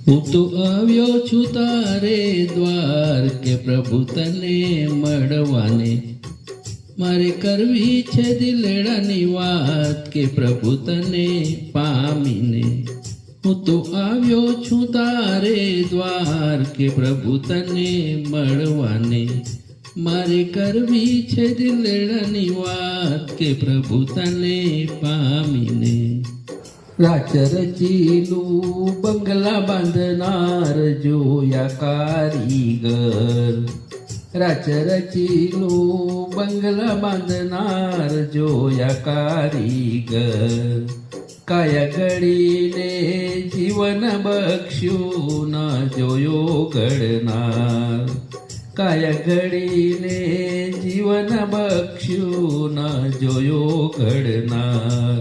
હું તો આવ્યો છું તારે દ્વાર કે પ્રભુ તને મળવાને, મારે કરવી છે દિલડાની વાત કે પ્રભુ તને પામીને. હું તો આવ્યો છું તારે દ્વાર કે પ્રભુ તને મળવાને, મારે કરવી છે દિલડાની વાત કે પ્રભુ તને પામીને. રાચ રચીલું બંગલા બાંધનાર જોયા કારીગર, રાચ રચીલું બંગલા બાંધનાર જોયા કારીગર. કાયા ઘડીને જીવન બક્ષું ન જોયો ઘડનાર, કાયા ઘડીને જીવન બક્ષું ન જોયો ઘડનાર.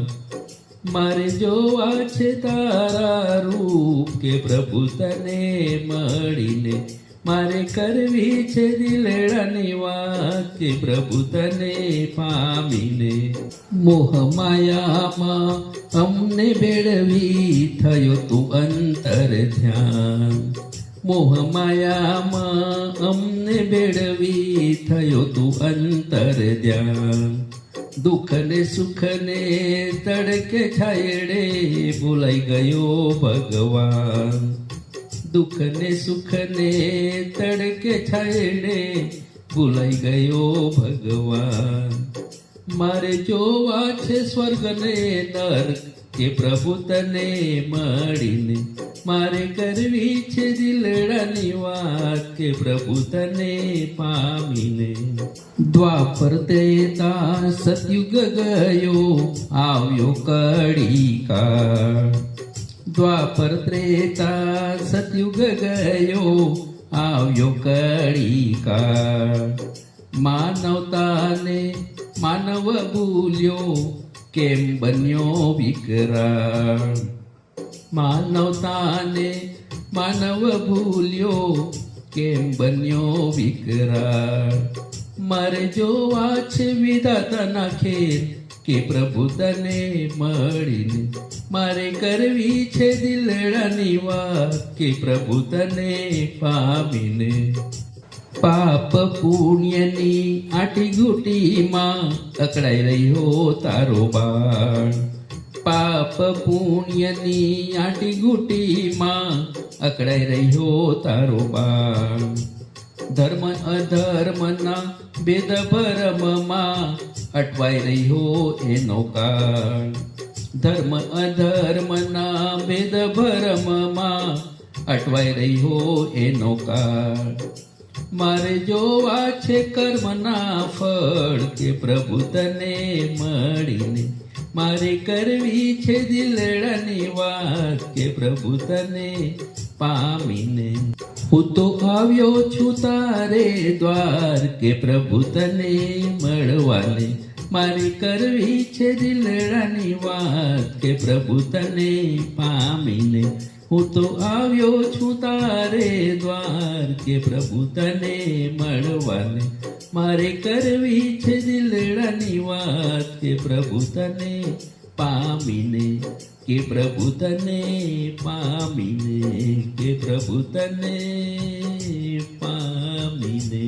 મારે જોવા છે તારા રૂપ કે પ્રભુ તને મળીને, મારે કરવી છે દિલડાની વાત કે પ્રભુ તને પામીને. મોહ માયામાં અમને ભેળવી થયો તું અંતર ધ્યાન, મોહ માયામાં અમને ભેળવી થયો તું અંતર ધ્યાન. દુઃખ ને સુખ ને તડકે છાયડે ભૂલાઈ ગયો ભગવાન, દુઃખ ને સુખ ને તડકે છાયડે ભૂલાઈ ગયો ભગવાન. મારે જોવા છે સ્વર્ગ ને નર્ક કે પ્રભુ તને મળીને, મારે કરવી છે દિલડાની વાત કે પ્રભુ તને પામીને. દ્વાપર ત્રેતા સતયુગ ગયો આવ્યો કળીકાળ, દ્વાપર ત્રેતા સતયુગ ગયો આવ્યો કળીકાળ. માનવતાને માનવ ભૂલ્યો કેમ બન્યો વિકરાળ, માનવતાને માનવ ભૂલ્યો કેમ બન્યો વિકરાળ. મારે જોવા છે વિધાતાના ખેર કે પ્રભુ તને મળીને, મારે કરવી છે દિલડાની વાત કે પ્રભુ તને પામીને. પાપ પુણ્યની આટી ઘૂંટીમાં અકળાઈ રહ્યો તારો બાણ, પાપ પુણ્યની આટી ઘૂંટીમાં અકળાઈ રહ્યો તારો બાણ. ધર્મ અધર્મના ભેદ ભરમમાં અટવાઈ રહ્યો એનો કાળ, ધર્મ અધર્મના ભેદ ભરમમાં અટવાઈ રહ્યો એનો કાળ. મારે જોવા છે કર્મના ફળ કે પ્રભુ તને મળીને, મારે કરવી છે દિલડાની વાત કે પ્રભુ તને પામીને. હું તો આવ્યો છું તારે દ્વાર કે પ્રભુ તને મળવાને, મારે કરવી છે દિલડાની વાત કે પ્રભુ તને પામીને. હું તો આવ્યો છું તારે દ્વાર કે પ્રભુ તને મળવાને, મારે કરવી છે દિલડાની વાત કે પ્રભુ તને પામીને, કે પ્રભુ તને પામીને, કે પ્રભુ તને પામીને.